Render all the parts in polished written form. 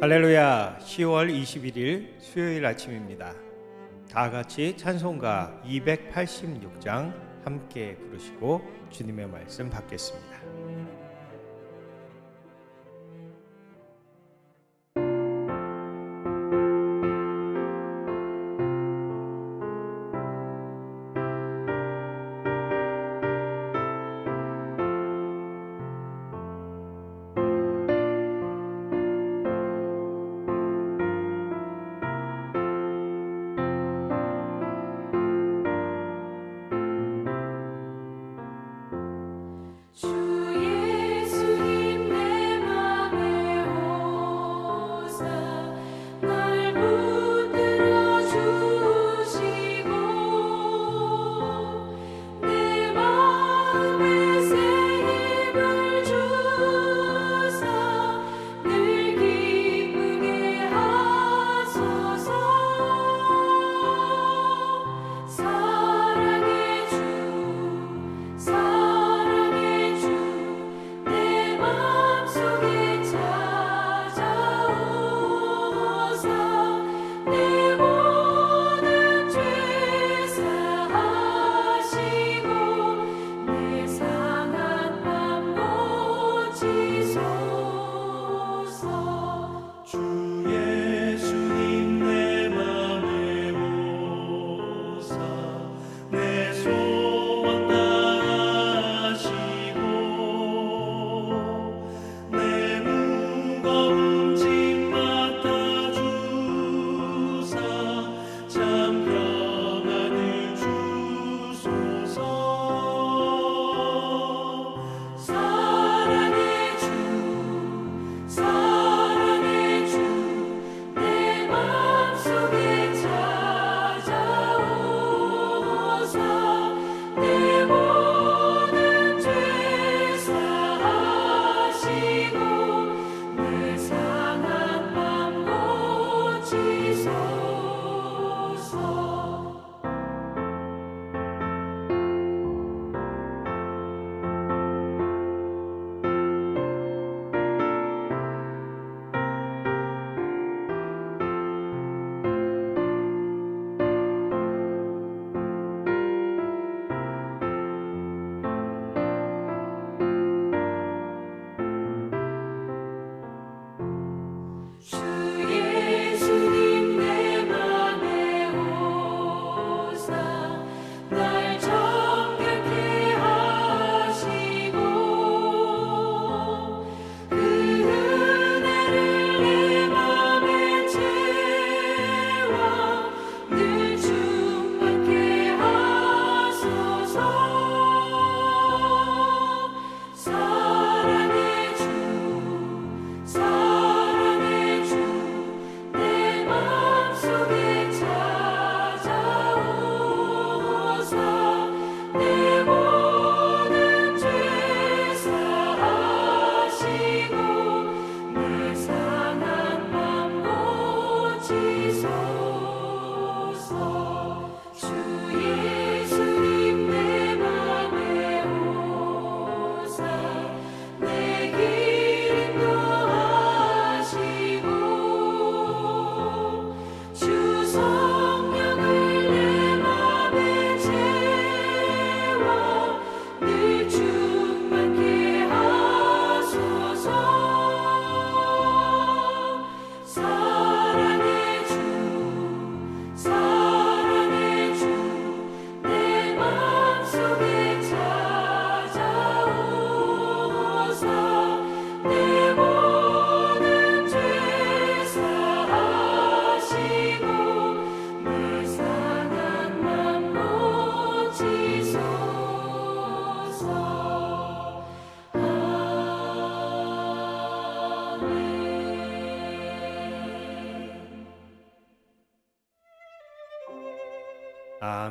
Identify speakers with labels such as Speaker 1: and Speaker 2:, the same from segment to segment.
Speaker 1: 할렐루야. 10월 21일 수요일 아침입니다. 다 같이 찬송가 286장 함께 부르시고 주님의 말씀 받겠습니다.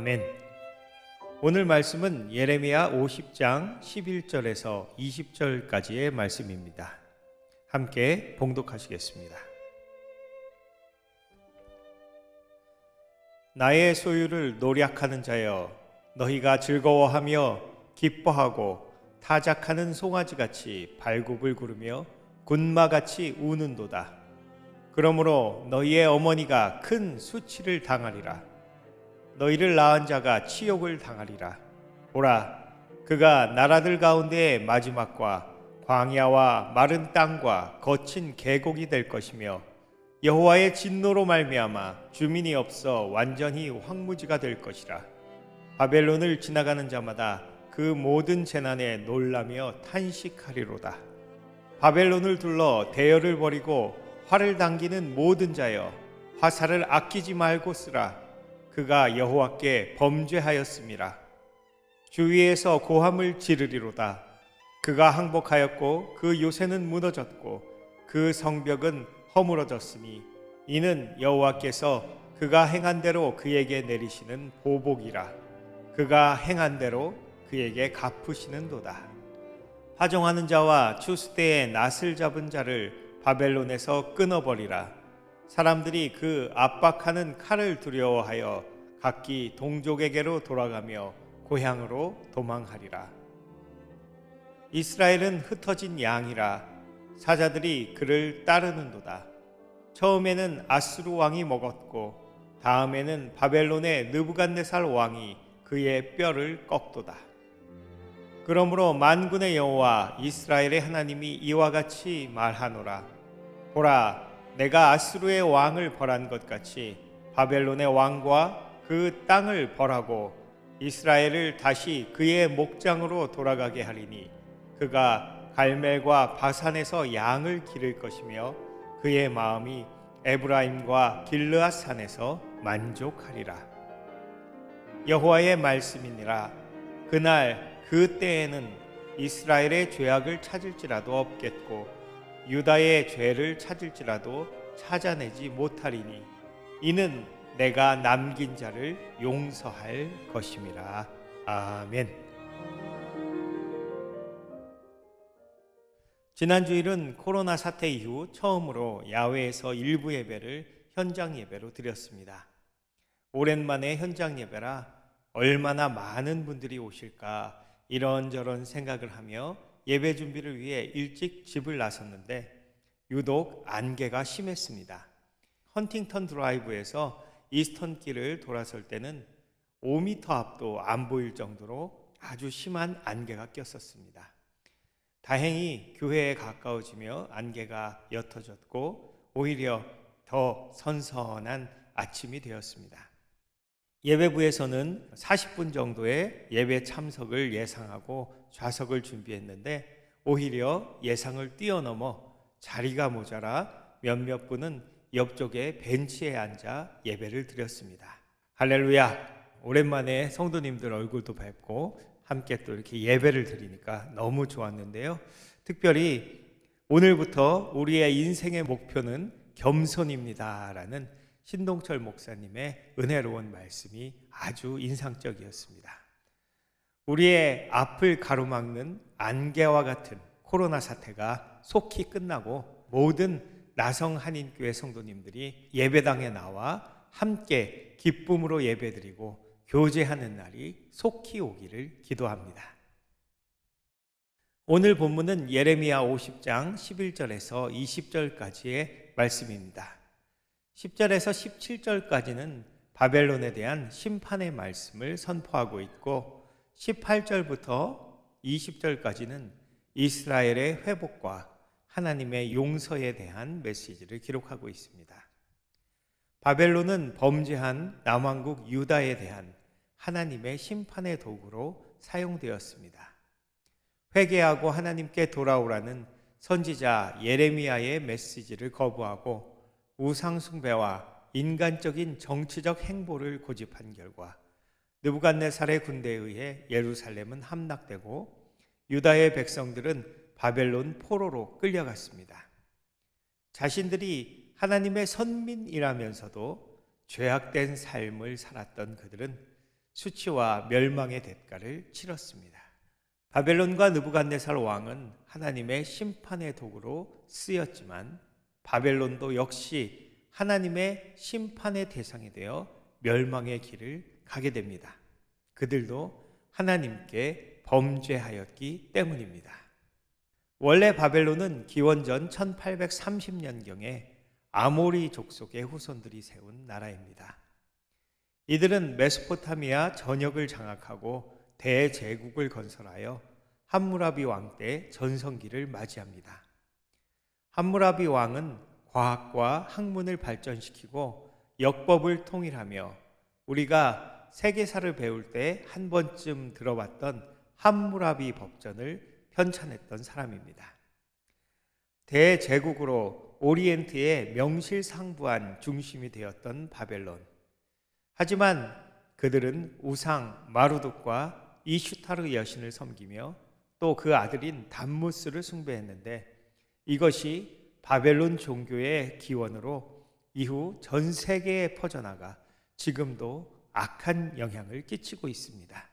Speaker 1: 아멘. 오늘 말씀은 예레미야 50장 11절에서 20절까지의 말씀입니다. 함께 봉독하시겠습니다. 나의 소유를 노략하는 자여, 너희가 즐거워하며 기뻐하고 타작하는 송아지같이 발굽을 구르며 군마같이 우는도다. 그러므로 너희의 어머니가 큰 수치를 당하리라. 너희를 낳은 자가 치욕을 당하리라. 보라, 그가 나라들 가운데의 마지막과 광야와 마른 땅과 거친 계곡이 될 것이며 여호와의 진노로 말미암아 주민이 없어 완전히 황무지가 될 것이라. 바벨론을 지나가는 자마다 그 모든 재난에 놀라며 탄식하리로다. 바벨론을 둘러 대열을 벌이고 활을 당기는 모든 자여, 화살을 아끼지 말고 쓰라. 그가 여호와께 범죄하였음이라. 주위에서 고함을 지르리로다. 그가 항복하였고 그 요새는 무너졌고 그 성벽은 허물어졌으니 이는 여호와께서 그가 행한 대로 그에게 내리시는 보복이라. 그가 행한 대로 그에게 갚으시는도다. 파종하는 자와 추수때에 낫을 잡은 자를 바벨론에서 끊어버리라. 사람들이 그 압박하는 칼을 두려워하여 각기 동족에게로 돌아가며 고향으로 도망하리라. 이스라엘은 흩어진 양이라. 사자들이 그를 따르는도다. 처음에는 아수르 왕이 먹었고 다음에는 바벨론의 느부갓네살 왕이 그의 뼈를 꺾도다. 그러므로 만군의 여호와 이스라엘의 하나님이 이와 같이 말하노라. 보라, 내가 아수르의 왕을 벌한 것 같이 바벨론의 왕과 그 땅을 벌하고 이스라엘을 다시 그의 목장으로 돌아가게 하리니 그가 갈멜과 바산에서 양을 기를 것이며 그의 마음이 에브라임과 길르앗 산에서 만족하리라. 여호와의 말씀이니라. 그날 그 때에는 이스라엘의 죄악을 찾을지라도 없겠고 유다의 죄를 찾을지라도 찾아내지 못하리니 이는 내가 남긴 자를 용서할 것임이라. 아멘. 지난 주일은 코로나 사태 이후 처음으로 야외에서 일부 예배를 현장 예배로 드렸습니다. 오랜만에 현장 예배라 얼마나 많은 분들이 오실까 이런저런 생각을 하며 예배 준비를 위해 일찍 집을 나섰는데 유독 안개가 심했습니다. 헌팅턴 드라이브에서 이스턴길을 돌아설 때는 5m 앞도 안 보일 정도로 아주 심한 안개가 꼈었습니다. 다행히 교회에 가까워지며 안개가 옅어졌고 오히려 더 선선한 아침이 되었습니다. 예배부에서는 40분 정도의 예배 참석을 예상하고 좌석을 준비했는데 오히려 예상을 뛰어넘어 자리가 모자라 몇몇 분은 옆쪽에 벤치에 앉아 예배를 드렸습니다. 할렐루야! 오랜만에 성도님들 얼굴도 뵙고 함께 또 이렇게 예배를 드리니까 너무 좋았는데요. 특별히 오늘부터 우리의 인생의 목표는 겸손입니다라는 신동철 목사님의 은혜로운 말씀이 아주 인상적이었습니다. 우리의 앞을 가로막는 안개와 같은 코로나 사태가 속히 끝나고 모든 나성 한인교회 성도님들이 예배당에 나와 함께 기쁨으로 예배드리고 교제하는 날이 속히 오기를 기도합니다. 오늘 본문은 예레미야 50장 11절에서 20절까지의 말씀입니다. 10절에서 17절까지는 바벨론에 대한 심판의 말씀을 선포하고 있고 18절부터 20절까지는 이스라엘의 회복과 하나님의 용서에 대한 메시지를 기록하고 있습니다. 바벨론은 범죄한 남왕국 유다에 대한 하나님의 심판의 도구로 사용되었습니다. 회개하고 하나님께 돌아오라는 선지자 예레미야의 메시지를 거부하고 우상 숭배와 인간적인 정치적 행보를 고집한 결과 느부갓네살의 군대에 의해 예루살렘은 함락되고 유다의 백성들은 바벨론 포로로 끌려갔습니다. 자신들이 하나님의 선민이라면서도 죄악된 삶을 살았던 그들은 수치와 멸망의 대가를 치렀습니다. 바벨론과 느부갓네살 왕은 하나님의 심판의 도구로 쓰였지만 바벨론도 역시 하나님의 심판의 대상이 되어 멸망의 길을 가게 됩니다. 그들도 하나님께 범죄하였기 때문입니다. 원래 바벨론은 기원전 1830년경에 아모리 족속의 후손들이 세운 나라입니다. 이들은 메소포타미아 전역을 장악하고 대제국을 건설하여 함무라비 왕 때 전성기를 맞이합니다. 함무라비 왕은 과학과 학문을 발전시키고 역법을 통일하며 우리가 세계사를 배울 때 한 번쯤 들어봤던 함무라비 법전을 편찬했던 사람입니다. 대제국으로 오리엔트의 명실상부한 중심이 되었던 바벨론. 하지만 그들은 우상 마루둑과 이슈타르 여신을 섬기며 또 그 아들인 담무스를 숭배했는데 이것이 바벨론 종교의 기원으로 이후 전 세계에 퍼져나가 지금도 악한 영향을 끼치고 있습니다.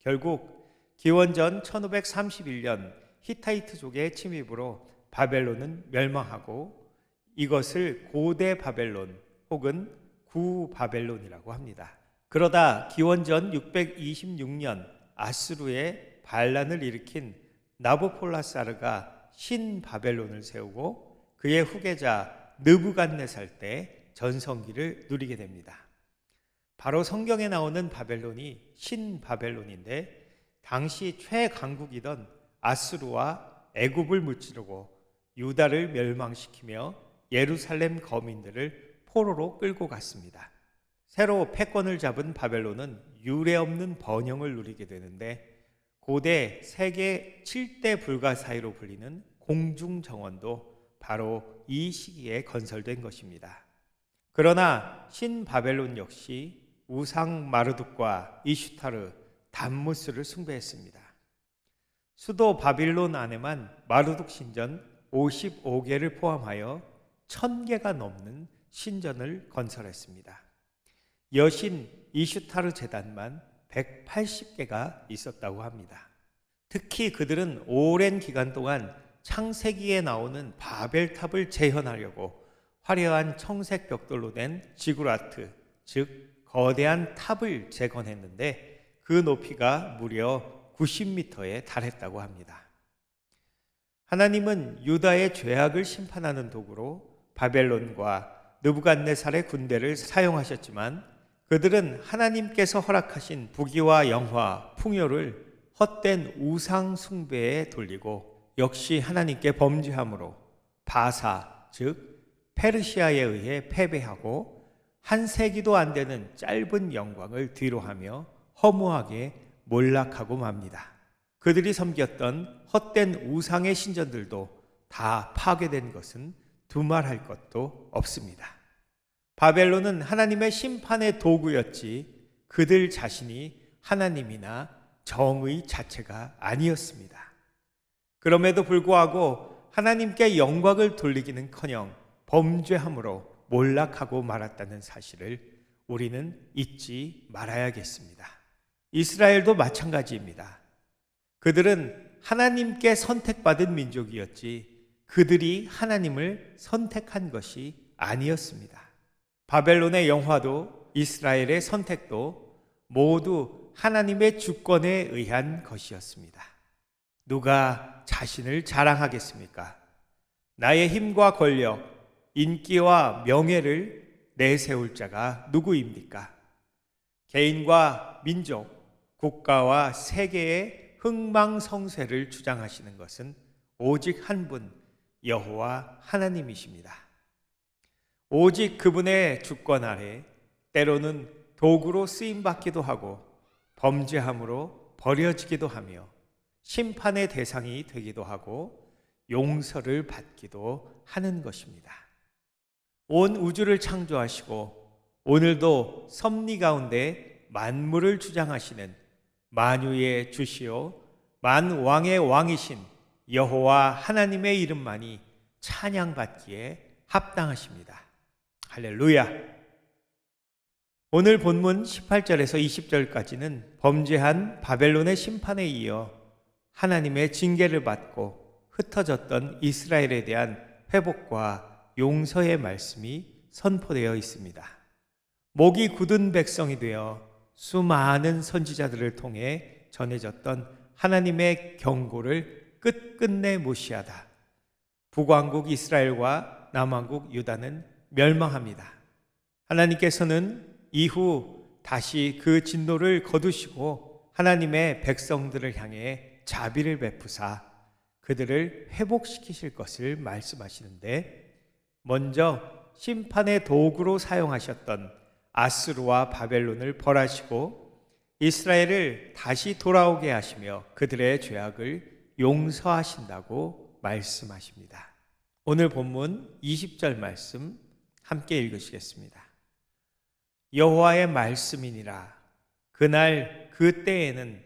Speaker 1: 결국 기원전 1531년 히타이트족의 침입으로 바벨론은 멸망하고 이것을 고대 바벨론 혹은 구 바벨론이라고 합니다. 그러다 기원전 626년 아수르의 반란을 일으킨 나부콜라사르가 신 바벨론을 세우고 그의 후계자 느부갓네살 때 전성기를 누리게 됩니다. 바로 성경에 나오는 바벨론이 신 바벨론인데 당시 최강국이던 아수르와 애굽을 무찌르고 유다를 멸망시키며 예루살렘 거민들을 포로로 끌고 갔습니다. 새로 패권을 잡은 바벨론은 유례없는 번영을 누리게 되는데 고대 세계 7대 불가 사이로 불리는 공중정원도 바로 이 시기에 건설된 것입니다. 그러나 신바벨론 역시 우상 마르둑과 이슈타르, 담무스를 숭배했습니다. 수도 바빌론 안에만 마르둑 신전 55개를 포함하여 1000개가 넘는 신전을 건설했습니다. 여신 이슈타르 제단만 180개가 있었다고 합니다. 특히 그들은 오랜 기간 동안 창세기에 나오는 바벨탑을 재현하려고 화려한 청색 벽돌로 된 지구라트, 즉 거대한 탑을 재건했는데 그 높이가 무려 90m에 달했다고 합니다. 하나님은 유다의 죄악을 심판하는 도구로 바벨론과 느부갓네살의 군대를 사용하셨지만 그들은 하나님께서 허락하신 부귀와 영화, 풍요를 헛된 우상 숭배에 돌리고 역시 하나님께 범죄함으로 바사, 즉 페르시아에 의해 패배하고 한 세기도 안 되는 짧은 영광을 뒤로하며 허무하게 몰락하고 맙니다. 그들이 섬겼던 헛된 우상의 신전들도 다 파괴된 것은 두말할 것도 없습니다. 바벨론은 하나님의 심판의 도구였지 그들 자신이 하나님이나 정의 자체가 아니었습니다. 그럼에도 불구하고 하나님께 영광을 돌리기는커녕 범죄함으로 몰락하고 말았다는 사실을 우리는 잊지 말아야겠습니다. 이스라엘도 마찬가지입니다. 그들은 하나님께 선택받은 민족이었지 그들이 하나님을 선택한 것이 아니었습니다. 바벨론의 영화도 이스라엘의 선택도 모두 하나님의 주권에 의한 것이었습니다. 누가 자신을 자랑하겠습니까? 나의 힘과 권력, 인기와 명예를 내세울 자가 누구입니까? 개인과 민족, 국가와 세계의 흥망성쇠를 주장하시는 것은 오직 한 분, 여호와 하나님이십니다. 오직 그분의 주권 아래 때로는 도구로 쓰임받기도 하고 범죄함으로 버려지기도 하며 심판의 대상이 되기도 하고 용서를 받기도 하는 것입니다. 온 우주를 창조하시고 오늘도 섭리 가운데 만물을 주장하시는 만유의 주시오 만왕의 왕이신 여호와 하나님의 이름만이 찬양받기에 합당하십니다. 할렐루야. 오늘 본문 18절에서 20절까지는 범죄한 바벨론의 심판에 이어 하나님의 징계를 받고 흩어졌던 이스라엘에 대한 회복과 용서의 말씀이 선포되어 있습니다. 목이 굳은 백성이 되어 수많은 선지자들을 통해 전해졌던 하나님의 경고를 끝끝내 무시하다 북왕국 이스라엘과 남왕국 유다는 멸망합니다. 하나님께서는 이후 다시 그 진노를 거두시고 하나님의 백성들을 향해 자비를 베푸사 그들을 회복시키실 것을 말씀하시는데, 먼저 심판의 도구로 사용하셨던 아수르와 바벨론을 벌하시고 이스라엘을 다시 돌아오게 하시며 그들의 죄악을 용서하신다고 말씀하십니다. 오늘 본문 20절 말씀 함께 읽으시겠습니다. 여호와의 말씀이니라. 그날 그때에는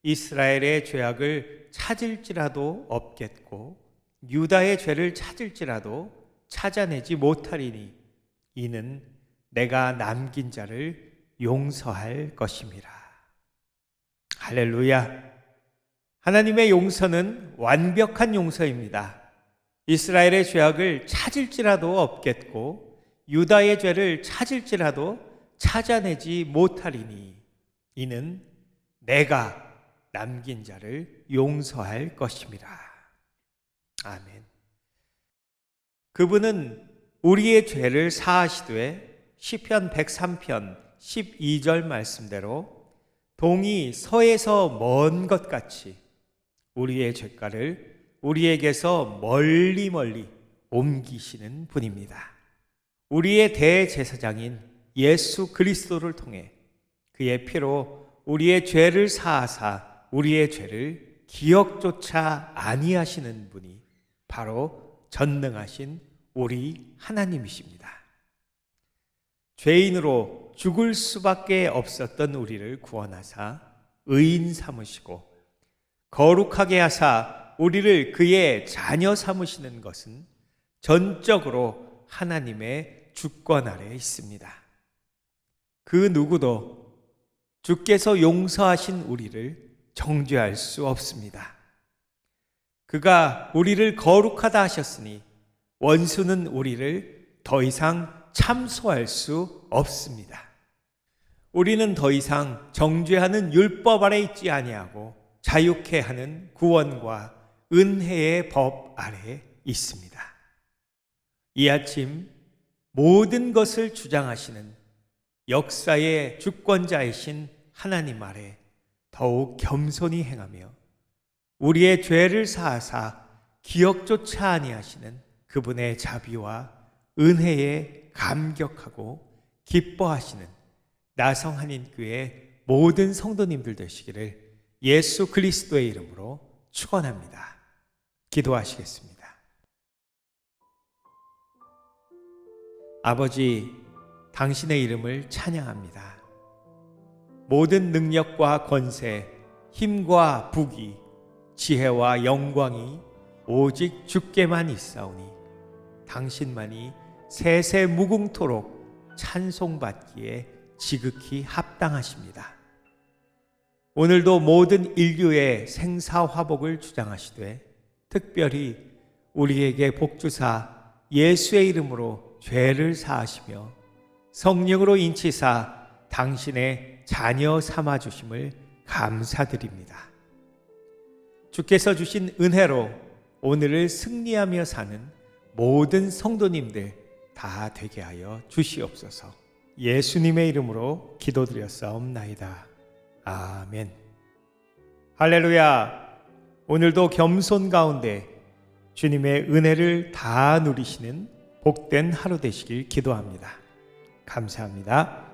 Speaker 1: 이스라엘의 죄악을 찾을지라도 없겠고 유다의 죄를 찾을지라도 찾아내지 못하리니 이는 내가 남긴 자를 용서할 것임이라. 할렐루야. 하나님의 용서는 완벽한 용서입니다. 이스라엘의 죄악을 찾을지라도 없겠고 유다의 죄를 찾을지라도 찾아내지 못하리니 이는 내가 남긴 자를 용서할 것임이라. 아멘. 그분은 우리의 죄를 사하시되 시편 103편 12절 말씀대로 동이 서에서 먼 것 같이 우리의 죄가를 우리에게서 멀리 옮기시는 분입니다. 우리의 대제사장인 예수 그리스도를 통해 그의 피로 우리의 죄를 사하사 우리의 죄를 기억조차 아니하시는 분이 바로 전능하신 우리 하나님이십니다. 죄인으로 죽을 수밖에 없었던 우리를 구원하사 의인 삼으시고 거룩하게 하사 우리를 그의 자녀 삼으시는 것은 전적으로 하나님의 주권 아래에 있습니다. 그 누구도 주께서 용서하신 우리를 정죄할 수 없습니다. 그가 우리를 거룩하다 하셨으니 원수는 우리를 더 이상 참소할 수 없습니다. 우리는 더 이상 정죄하는 율법 아래 있지 아니하고 자유케 하는 구원과 은혜의 법 아래에 있습니다. 이 아침 모든 것을 주장하시는 역사의 주권자이신 하나님 아래 더욱 겸손히 행하며 우리의 죄를 사하사 기억조차 아니하시는 그분의 자비와 은혜에 감격하고 기뻐하시는 나성 한인교회 모든 성도님들 되시기를 예수 그리스도의 이름으로 축원합니다. 기도하시겠습니다. 아버지, 당신의 이름을 찬양합니다. 모든 능력과 권세, 힘과 부귀, 지혜와 영광이 오직 주께만 있사오니 당신만이 세세 무궁토록 찬송받기에 지극히 합당하십니다. 오늘도 모든 인류의 생사화복을 주장하시되 특별히 우리에게 복주사 예수의 이름으로 죄를 사하시며 성령으로 인치사 당신의 자녀 삼아주심을 감사드립니다. 주께서 주신 은혜로 오늘을 승리하며 사는 모든 성도님들 다 되게 하여 주시옵소서. 예수님의 이름으로 기도드렸사옵나이다. 아멘. 할렐루야. 오늘도 겸손 가운데 주님의 은혜를 다 누리시는 복된 하루 되시길 기도합니다. 감사합니다.